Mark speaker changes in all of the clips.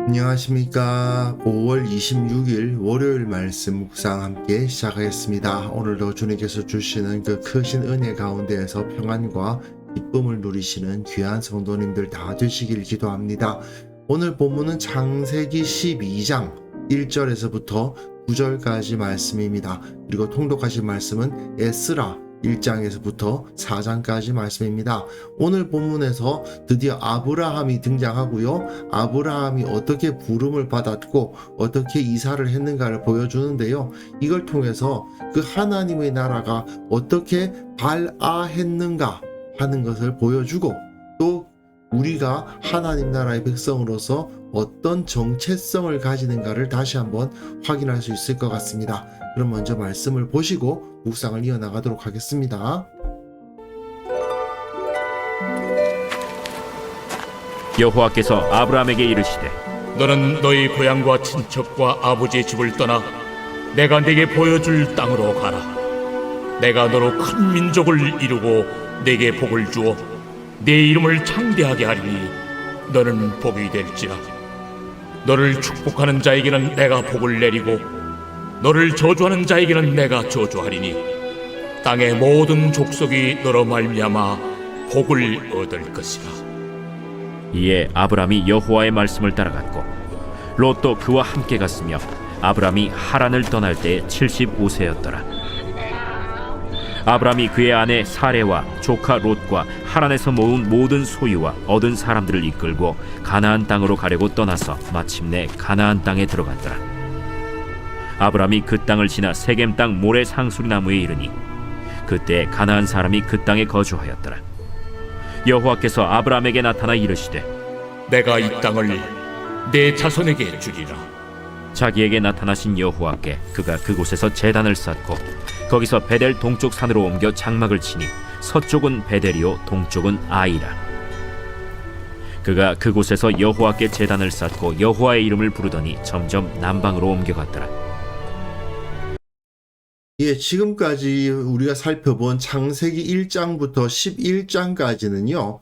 Speaker 1: 안녕하십니까. 5월 26일 월요일 말씀 묵상 함께 시작하겠습니다. 오늘도 주님께서 주시는 그 크신 은혜 가운데에서 평안과 기쁨을 누리시는 귀한 성도님들 다 되시길 기도합니다. 오늘 본문은 창세기 12장 1절에서부터 9절까지 말씀입니다. 그리고 통독하신 말씀은 에스라 1장에서부터 4장까지 말씀입니다. 오늘 본문에서 드디어 아브라함이 등장하고요. 아브라함이 어떻게 부름을 받았고 어떻게 이사를 했는가를 보여주는데요. 이걸 통해서 그 하나님의 나라가 어떻게 발아했는가 하는 것을 보여주고 또 우리가 하나님 나라의 백성으로서 어떤 정체성을 가지는가를 다시 한번 확인할 수 있을 것 같습니다. 그럼 먼저 말씀을 보시고 묵상을 이어나가도록 하겠습니다.
Speaker 2: 여호와께서 아브라함에게 이르시되
Speaker 3: 너는 너희 고향과 친척과 아버지의 집을 떠나 내가 네게 보여줄 땅으로 가라. 내가 너로 큰 민족을 이루고 네게 복을 주어 네 이름을 창대하게 하리니 너는 복이 될지라. 너를 축복하는 자에게는 내가 복을 내리고 너를 저주하는 자에게는 내가 저주하리니 땅의 모든 족속이 너로 말미암아 복을 얻을 것이라.
Speaker 2: 이에 아브라함이 여호와의 말씀을 따라갔고 롯도 그와 함께 갔으며 아브라함이 하란을 떠날 때 75세였더라. 아브라함이 그의 아내 사레와 조카 롯과 하란에서 모은 모든 소유와 얻은 사람들을 이끌고 가나안 땅으로 가려고 떠나서 마침내 가나안 땅에 들어갔더라. 아브라함이 그 땅을 지나 세겜 땅 모레 상수리 나무에 이르니 그때 가나안 사람이 그 땅에 거주하였더라. 여호와께서 아브라함에게 나타나 이르시되
Speaker 3: 내가 이 땅을 내 자손에게 주리라.
Speaker 2: 자기에게 나타나신 여호와께 그가 그곳에서 제단을 쌓고 거기서 베델 동쪽 산으로 옮겨 장막을 치니 서쪽은 베델이요 동쪽은 아이라. 그가 그곳에서 여호와께 제단을 쌓고 여호와의 이름을 부르더니 점점 남방으로 옮겨갔더라.
Speaker 1: 예, 지금까지 우리가 살펴본 창세기 1장부터 11장까지는요.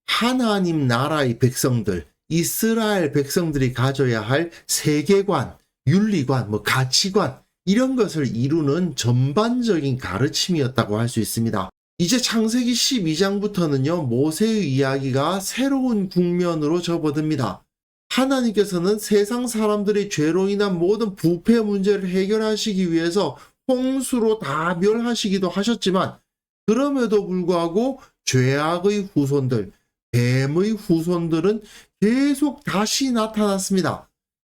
Speaker 1: 하나님 나라의 백성들, 이스라엘 백성들이 가져야 할 세계관, 윤리관, 가치관 이런 것을 이루는 전반적인 가르침이었다고 할 수 있습니다. 이제 창세기 12장부터는요. 모세의 이야기가 새로운 국면으로 접어듭니다. 하나님께서는 세상 사람들의 죄로 인한 모든 부패 문제를 해결하시기 위해서 홍수로 다 멸하시기도 하셨지만 그럼에도 불구하고 죄악의 후손들, 뱀의 후손들은 계속 다시 나타났습니다.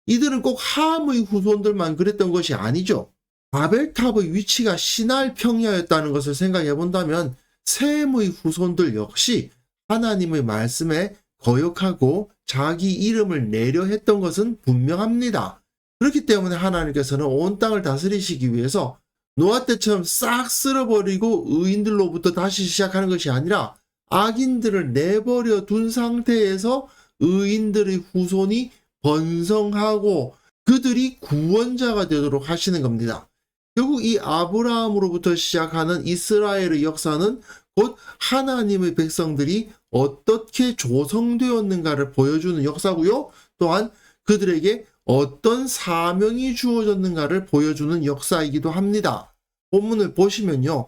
Speaker 1: 이들은 꼭 함의 후손들만 그랬던 것이 아니죠. 바벨탑의 위치가 시날 평야였다는 것을 생각해 본다면 셈의 후손들 역시 하나님의 말씀에 거역하고 자기 이름을 내려 했던 것은 분명합니다. 그렇기 때문에 하나님께서는 온 땅을 다스리시기 위해서 노아 때처럼 싹 쓸어버리고 의인들로부터 다시 시작하는 것이 아니라 악인들을 내버려 둔 상태에서 의인들의 후손이 번성하고 그들이 구원자가 되도록 하시는 겁니다. 결국 이 아브라함으로부터 시작하는 이스라엘의 역사는 곧 하나님의 백성들이 어떻게 조성되었는가를 보여주는 역사고요. 또한 그들에게 어떤 사명이 주어졌는가를 보여주는 역사이기도 합니다. 본문을 보시면요.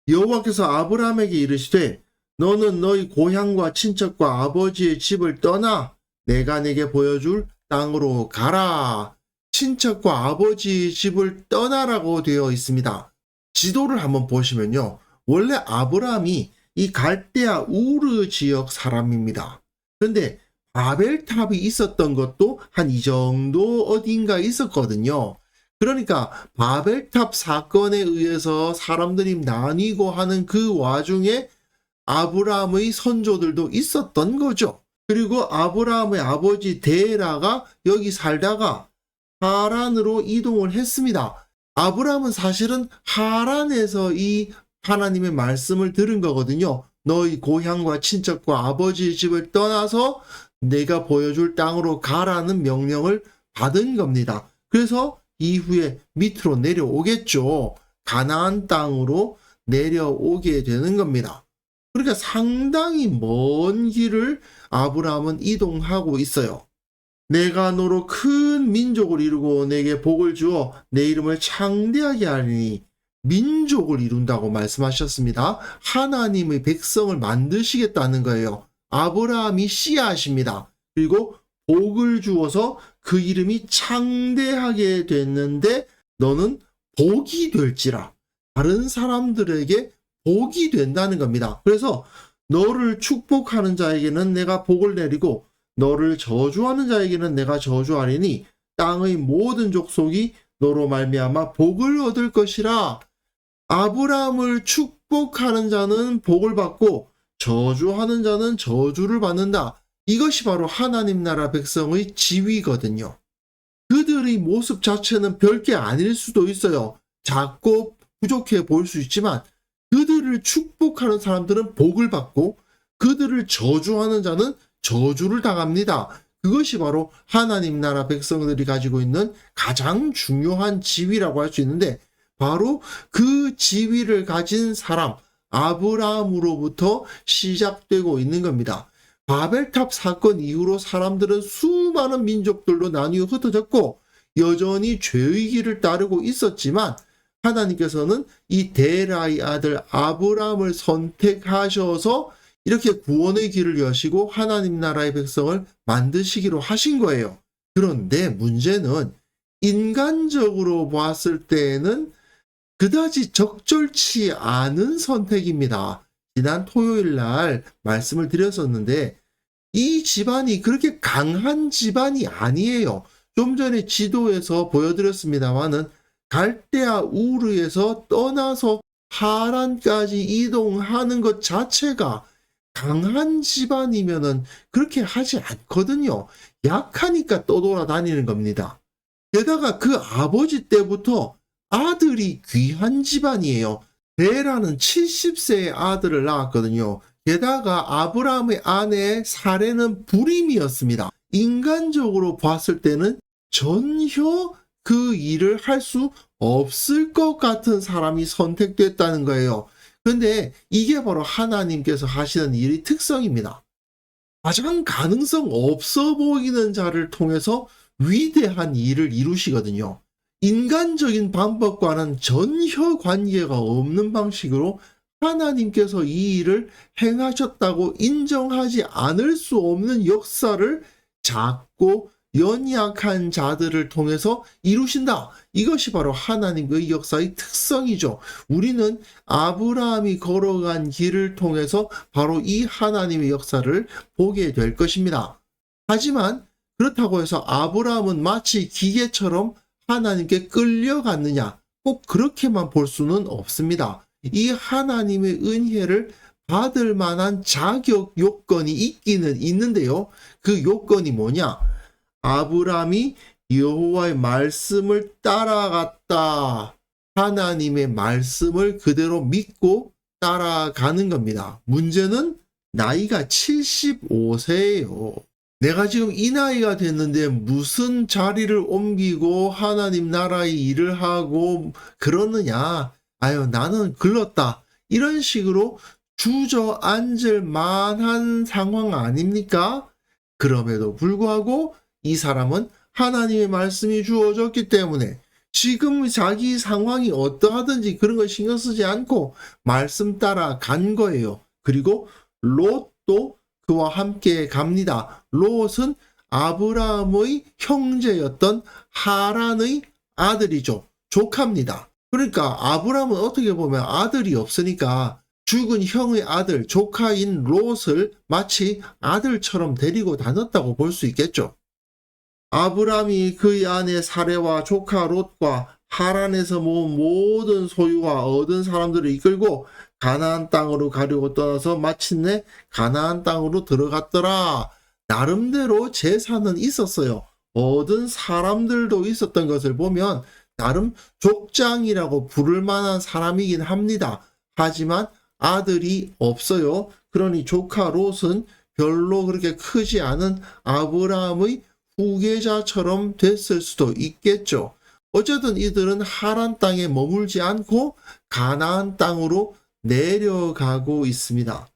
Speaker 1: 여호와께서 아브라함에게 이르시되 너는 너희 고향과 친척과 아버지의 집을 떠나 내가 네게 보여줄 땅으로 가라. 친척과 아버지의 집을 떠나라고 되어 있습니다. 지도를 한번 보시면요. 원래 아브라함이 이 갈대아 우르 지역 사람입니다. 그런데 바벨탑이 있었던 것도 한 이 정도 어딘가 있었거든요. 그러니까 바벨탑 사건에 의해서 사람들이 나뉘고 하는 그 와중에 아브라함의 선조들도 있었던 거죠. 그리고 아브라함의 아버지 데라가 여기 살다가 하란으로 이동을 했습니다. 아브라함은 사실은 하란에서 이 하나님의 말씀을 들은 거거든요. 너희 고향과 친척과 아버지의 집을 떠나서 내가 보여줄 땅으로 가라는 명령을 받은 겁니다. 그래서 이후에 밑으로 내려오겠죠. 가나안 땅으로 내려오게 되는 겁니다. 그러니까 상당히 먼 길을 아브라함은 이동하고 있어요. 내가 너로 큰 민족을 이루고 내게 복을 주어 내 이름을 창대하게 하리니 민족을 이룬다고 말씀하셨습니다. 하나님의 백성을 만드시겠다는 거예요. 아브라함이 씨앗입니다. 그리고 복을 주어서 그 이름이 창대하게 됐는데 너는 복이 될지라. 다른 사람들에게 복이 된다는 겁니다. 그래서 너를 축복하는 자에게는 내가 복을 내리고 너를 저주하는 자에게는 내가 저주하리니 땅의 모든 족속이 너로 말미암아 복을 얻을 것이라. 아브라함을 축복하는 자는 복을 받고 저주하는 자는 저주를 받는다. 이것이 바로 하나님 나라 백성의 지위거든요. 그들의 모습 자체는 별게 아닐 수도 있어요. 작고 부족해 보일 수 있지만 그들을 축복하는 사람들은 복을 받고 그들을 저주하는 자는 저주를 당합니다. 그것이 바로 하나님 나라 백성들이 가지고 있는 가장 중요한 지위라고 할 수 있는데 바로 그 지위를 가진 사람 아브라함으로부터 시작되고 있는 겁니다. 바벨탑 사건 이후로 사람들은 수많은 민족들로 나뉘어 흩어졌고 여전히 죄의 길을 따르고 있었지만 하나님께서는 이 데라의 아들 아브라함을 선택하셔서 이렇게 구원의 길을 여시고 하나님 나라의 백성을 만드시기로 하신 거예요. 그런데 문제는 인간적으로 봤을 때에는 그다지 적절치 않은 선택입니다. 지난 토요일 날 말씀을 드렸었는데 이 집안이 그렇게 강한 집안이 아니에요. 좀 전에 지도에서 보여드렸습니다만은 갈대아 우르에서 떠나서 하란까지 이동하는 것 자체가 강한 집안이면은 그렇게 하지 않거든요. 약하니까 떠돌아다니는 겁니다. 게다가 그 아버지 때부터 아들이 귀한 집안이에요. 데라는 70세의 아들을 낳았거든요. 게다가 아브라함의 아내 사레는 불임이었습니다. 인간적으로 봤을 때는 전혀 그 일을 할 수 없을 것 같은 사람이 선택됐다는 거예요. 근데 이게 바로 하나님께서 하시는 일의 특성입니다. 가장 가능성 없어 보이는 자를 통해서 위대한 일을 이루시거든요. 인간적인 방법과는 전혀 관계가 없는 방식으로 하나님께서 이 일을 행하셨다고 인정하지 않을 수 없는 역사를 작고 연약한 자들을 통해서 이루신다. 이것이 바로 하나님의 역사의 특성이죠. 우리는 아브라함이 걸어간 길을 통해서 바로 이 하나님의 역사를 보게 될 것입니다. 하지만 그렇다고 해서 아브라함은 마치 기계처럼 하나님께 끌려갔느냐? 꼭 그렇게만 볼 수는 없습니다. 이 하나님의 은혜를 받을 만한 자격 요건이 있기는 있는데요. 그 요건이 뭐냐? 아브라함이 여호와의 말씀을 따라갔다. 하나님의 말씀을 그대로 믿고 따라가는 겁니다. 문제는 나이가 75세예요. 내가 지금 이 나이가 됐는데 무슨 자리를 옮기고 하나님 나라의 일을 하고 그러느냐? 아유, 나는 글렀다. 이런 식으로 주저앉을 만한 상황 아닙니까? 그럼에도 불구하고 이 사람은 하나님의 말씀이 주어졌기 때문에 지금 자기 상황이 어떠하든지 그런 걸 신경 쓰지 않고 말씀 따라 간 거예요. 그리고 롯도 그와 함께 갑니다. 롯은 아브라함의 형제였던 하란의 아들이죠. 조카입니다. 그러니까 아브라함은 어떻게 보면 아들이 없으니까 죽은 형의 아들, 조카인 롯을 마치 아들처럼 데리고 다녔다고 볼 수 있겠죠. 아브라함이 그의 아내 사레와 조카 롯과 하란에서 모은 모든 소유와 얻은 사람들을 이끌고 가나안 땅으로 가려고 떠나서 마침내 가나안 땅으로 들어갔더라. 나름대로 재산은 있었어요. 얻은 사람들도 있었던 것을 보면 나름 족장이라고 부를 만한 사람이긴 합니다. 하지만 아들이 없어요. 그러니 조카 롯은 별로 그렇게 크지 않은 아브라함의 후계자처럼 됐을 수도 있겠죠. 어쨌든 이들은 하란 땅에 머물지 않고 가나안 땅으로 내려가고 있습니다.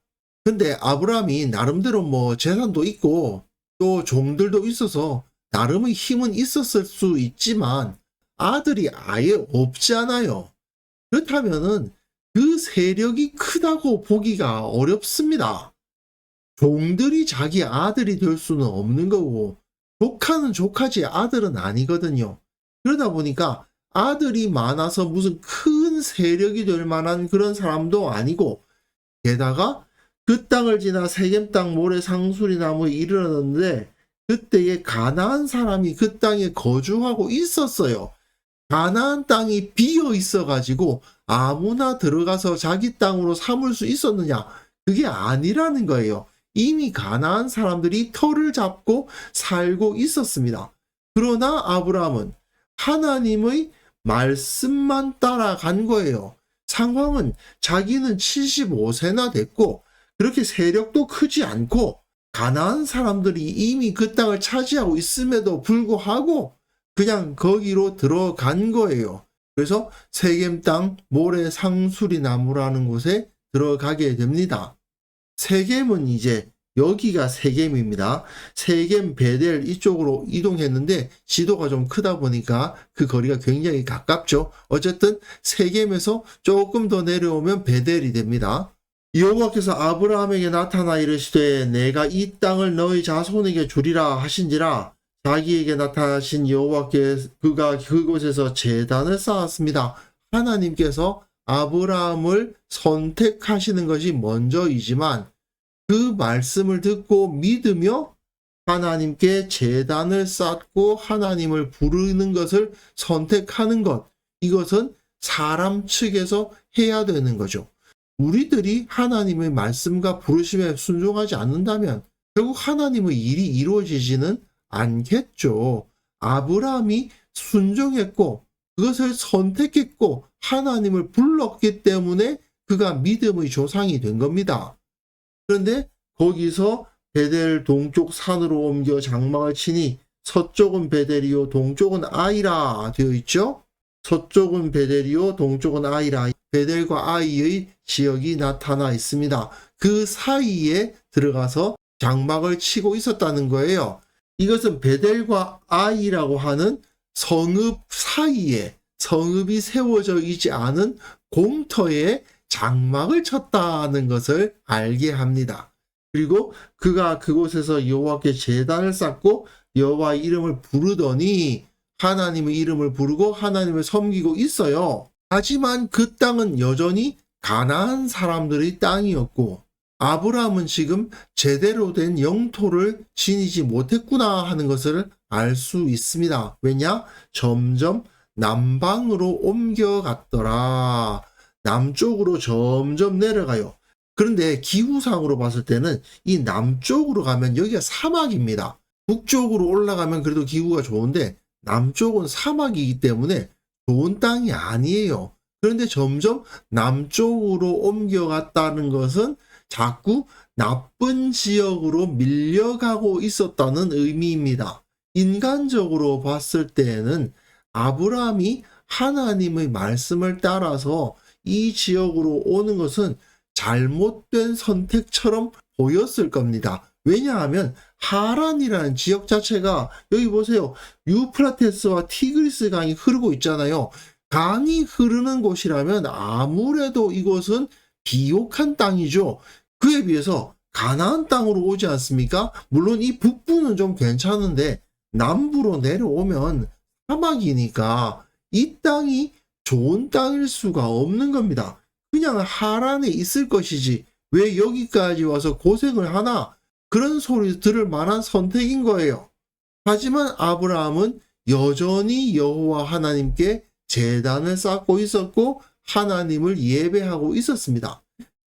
Speaker 1: 근데 아브라함이 나름대로 재산도 있고 또 종들도 있어서 나름의 힘은 있었을 수 있지만 아들이 아예 없잖아요. 그렇다면은 그 세력이 크다고 보기가 어렵습니다. 종들이 자기 아들이 될 수는 없는 거고 조카는 조카지 아들은 아니거든요. 그러다 보니까 아들이 많아서 무슨 큰 세력이 될 만한 그런 사람도 아니고, 게다가 그 땅을 지나 세겜 땅 모래 상수리 나무에 이르렀는데 그때에 가나안 사람이 그 땅에 거주하고 있었어요. 가나안 땅이 비어 있어가지고 아무나 들어가서 자기 땅으로 삼을 수 있었느냐? 그게 아니라는 거예요. 이미 가나안 사람들이 터를 잡고 살고 있었습니다. 그러나 아브라함은 하나님의 말씀만 따라간 거예요. 상황은 자기는 75세나 됐고 그렇게 세력도 크지 않고 가나안 사람들이 이미 그 땅을 차지하고 있음에도 불구하고 그냥 거기로 들어간 거예요. 그래서 세겜 땅 모래 상수리 나무라는 곳에 들어가게 됩니다. 세겜은 이제 여기가 세겜입니다. 세겜 베델 이쪽으로 이동했는데 지도가 좀 크다 보니까 그 거리가 굉장히 가깝죠. 어쨌든 세겜에서 조금 더 내려오면 베델이 됩니다. 여호와께서 아브라함에게 나타나 이르시되 내가 이 땅을 너희 자손에게 주리라 하신지라. 자기에게 나타나신 여호와께 그가 그곳에서 제단을 쌓았습니다. 하나님께서 아브라함을 선택하시는 것이 먼저이지만 그 말씀을 듣고 믿으며 하나님께 제단을 쌓고 하나님을 부르는 것을 선택하는 것, 이것은 사람 측에서 해야 되는 거죠. 우리들이 하나님의 말씀과 부르심에 순종하지 않는다면 결국 하나님의 일이 이루어지지는 않겠죠. 아브라함이 순종했고 그것을 선택했고 하나님을 불렀기 때문에 그가 믿음의 조상이 된 겁니다. 그런데 거기서 베델 동쪽 산으로 옮겨 장막을 치니 서쪽은 베델이요 동쪽은 아이라 되어 있죠. 서쪽은 베델이요 동쪽은 아이라, 베델과 아이의 지역이 나타나 있습니다. 그 사이에 들어가서 장막을 치고 있었다는 거예요. 이것은 베델과 아이라고 하는 성읍 사이에, 성읍이 세워져 있지 않은 공터에 장막을 쳤다는 것을 알게 합니다. 그리고 그가 그곳에서 여호와께 제단을 쌓고 여호와의 이름을 부르더니 하나님의 이름을 부르고 하나님을 섬기고 있어요. 하지만 그 땅은 여전히 가나안 사람들의 땅이었고 아브라함은 지금 제대로 된 영토를 지니지 못했구나 하는 것을 알 수 있습니다. 왜냐? 점점 남방으로 옮겨갔더라. 남쪽으로 점점 내려가요. 그런데 기후상으로 봤을 때는 이 남쪽으로 가면 여기가 사막입니다. 북쪽으로 올라가면 그래도 기후가 좋은데 남쪽은 사막이기 때문에 좋은 땅이 아니에요. 그런데 점점 남쪽으로 옮겨갔다는 것은 자꾸 나쁜 지역으로 밀려가고 있었다는 의미입니다. 인간적으로 봤을 때에는 아브라함이 하나님의 말씀을 따라서 이 지역으로 오는 것은 잘못된 선택처럼 보였을 겁니다. 왜냐하면 하란이라는 지역 자체가 여기 보세요. 유프라테스와 티그리스 강이 흐르고 있잖아요. 강이 흐르는 곳이라면 아무래도 이곳은 비옥한 땅이죠. 그에 비해서 가나안 땅으로 오지 않습니까? 물론 이 북부는 좀 괜찮은데 남부로 내려오면 사막이니까 이 땅이 좋은 땅일 수가 없는 겁니다. 그냥 하란에 있을 것이지 왜 여기까지 와서 고생을 하나? 그런 소리 들을 만한 선택인 거예요. 하지만 아브라함은 여전히 여호와 하나님께 제단을 쌓고 있었고 하나님을 예배하고 있었습니다.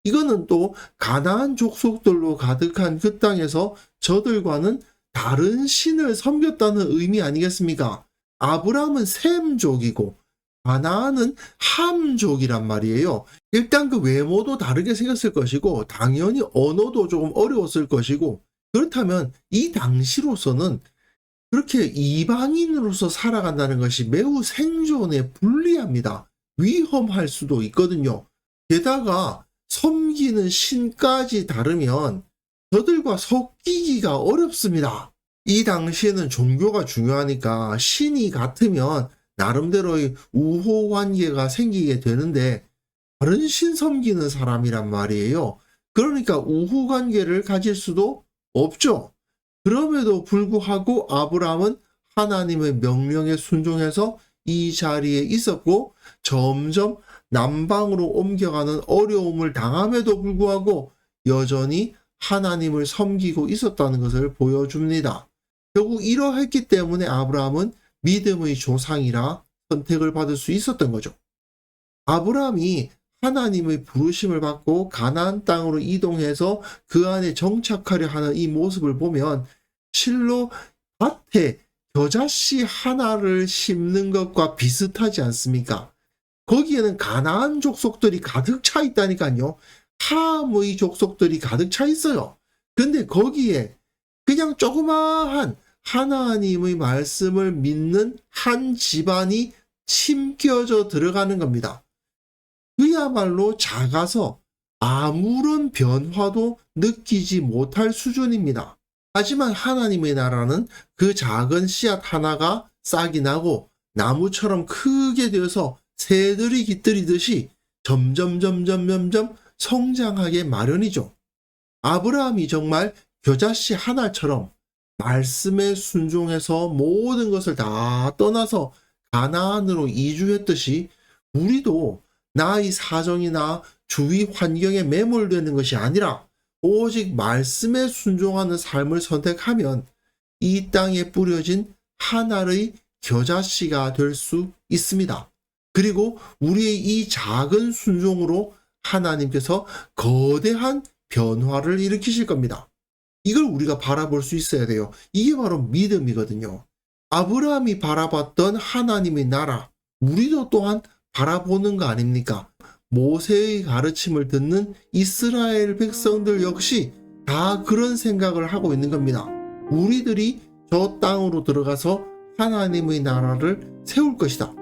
Speaker 1: 이거는 또 가나안 족속들로 가득한 그 땅에서 저들과는 다른 신을 섬겼다는 의미 아니겠습니까? 아브라함은 셈족이고 가나안은 함족이란 말이에요. 일단 그 외모도 다르게 생겼을 것이고 당연히 언어도 조금 어려웠을 것이고, 그렇다면 이 당시로서는 그렇게 이방인으로서 살아간다는 것이 매우 생존에 불리합니다. 위험할 수도 있거든요. 게다가 섬기는 신까지 다르면 저들과 섞이기가 어렵습니다. 이 당시에는 종교가 중요하니까 신이 같으면 나름대로의 우호 관계가 생기게 되는데 다른 신 섬기는 사람이란 말이에요. 그러니까 우호 관계를 가질 수도 없죠. 그럼에도 불구하고 아브라함은 하나님의 명령에 순종해서 이 자리에 있었고 점점 남방으로 옮겨가는 어려움을 당함에도 불구하고 여전히 하나님을 섬기고 있었다는 것을 보여줍니다. 결국 이러했기 때문에 아브라함은 믿음의 조상이라 선택을 받을 수 있었던 거죠. 아브라함이 하나님의 부르심을 받고 가나안 땅으로 이동해서 그 안에 정착하려 하는 이 모습을 보면 실로 밭에 겨자씨 하나를 심는 것과 비슷하지 않습니까? 거기에는 가나안 족속들이 가득 차 있다니까요. 함의 족속들이 가득 차 있어요. 근데 거기에 그냥 조그마한 하나님의 말씀을 믿는 한 집안이 침겨져 들어가는 겁니다. 그야말로 작아서 아무런 변화도 느끼지 못할 수준입니다. 하지만 하나님의 나라는 그 작은 씨앗 하나가 싹이 나고 나무처럼 크게 되어서 새들이 깃들이듯이 점점 성장하게 마련이죠. 아브라함이 정말 겨자씨 하나처럼 말씀에 순종해서 모든 것을 다 떠나서 가나안으로 이주했듯이 우리도 나의 사정이나 주위 환경에 매몰되는 것이 아니라 오직 말씀에 순종하는 삶을 선택하면 이 땅에 뿌려진 하나의 겨자씨가 될 수 있습니다. 그리고 우리의 이 작은 순종으로 하나님께서 거대한 변화를 일으키실 겁니다. 이걸 우리가 바라볼 수 있어야 돼요. 이게 바로 믿음이거든요. 아브라함이 바라봤던 하나님의 나라, 우리도 또한 바라보는 거 아닙니까? 모세의 가르침을 듣는 이스라엘 백성들 역시 다 그런 생각을 하고 있는 겁니다. 우리들이 저 땅으로 들어가서 하나님의 나라를 세울 것이다.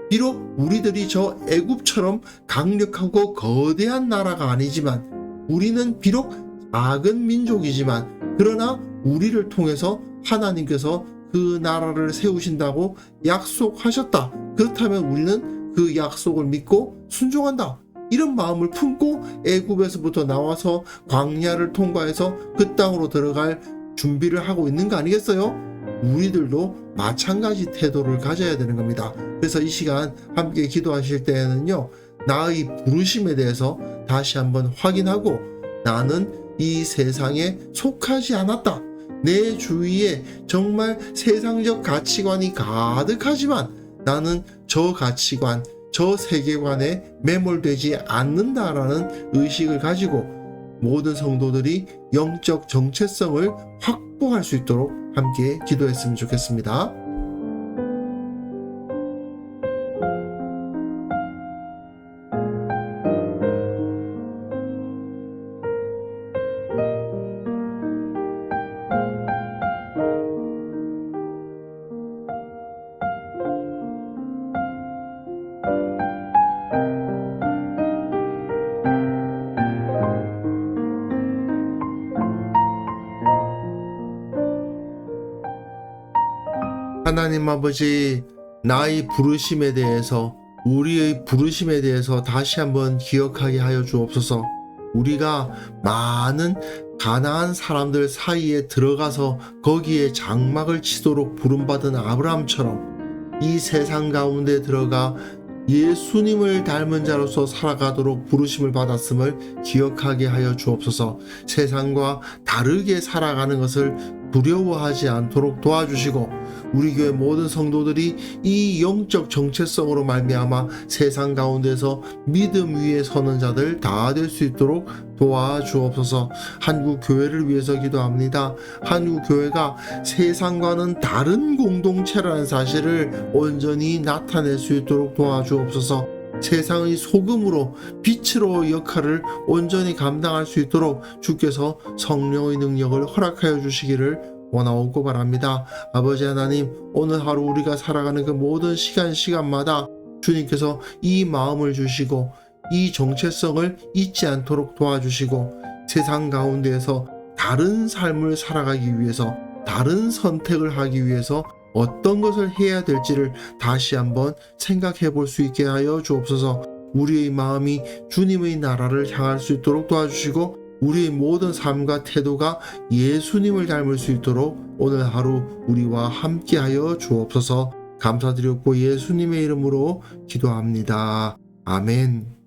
Speaker 1: 비록 우리들이 저 애굽처럼 강력하고 거대한 나라가 아니지만 우리는 비록 작은 민족이지만 그러나 우리를 통해서 하나님께서 그 나라를 세우신다고 약속하셨다. 그렇다면 우리는 그 약속을 믿고 순종한다. 이런 마음을 품고 애굽에서부터 나와서 광야를 통과해서 그 땅으로 들어갈 준비를 하고 있는 거 아니겠어요? 우리들도 마찬가지 태도를 가져야 되는 겁니다. 그래서 이 시간 함께 기도하실 때에는요, 나의 부르심에 대해서 다시 한번 확인하고 나는 이 세상에 속하지 않았다. 내 주위에 정말 세상적 가치관이 가득하지만 나는 저 가치관, 저 세계관에 매몰되지 않는다라는 의식을 가지고 모든 성도들이 영적 정체성을 확보할 수 있도록 함께 기도했으면 좋겠습니다. 하나님 아버지, 나의 부르심에 대해서, 우리의 부르심에 대해서 다시 한번 기억하게 하여 주옵소서. 우리가 많은 가나안 사람들 사이에 들어가서 거기에 장막을 치도록 부름받은 아브라함처럼 이 세상 가운데 들어가 예수님을 닮은 자로서 살아가도록 부르심을 받았음을 기억하게 하여 주옵소서. 세상과 다르게 살아가는 것을 두려워하지 않도록 도와주시고 우리 교회 모든 성도들이 이 영적 정체성으로 말미암아 세상 가운데서 믿음 위에 서는 자들 다 될 수 있도록 도와주옵소서. 한국 교회를 위해서 기도합니다. 한국 교회가 세상과는 다른 공동체라는 사실을 온전히 나타낼 수 있도록 도와주옵소서. 세상의 소금으로 빛으로 역할을 온전히 감당할 수 있도록 주께서 성령의 능력을 허락하여 주시기를 원하옵고 바랍니다. 아버지 하나님, 오늘 하루 우리가 살아가는 그 모든 시간마다 주님께서 이 마음을 주시고 이 정체성을 잊지 않도록 도와주시고 세상 가운데에서 다른 삶을 살아가기 위해서 다른 선택을 하기 위해서 어떤 것을 해야 될지를 다시 한번 생각해 볼 수 있게 하여 주옵소서. 우리의 마음이 주님의 나라를 향할 수 있도록 도와주시고 우리의 모든 삶과 태도가 예수님을 닮을 수 있도록 오늘 하루 우리와 함께하여 주옵소서. 감사드렸고 예수님의 이름으로 기도합니다. 아멘.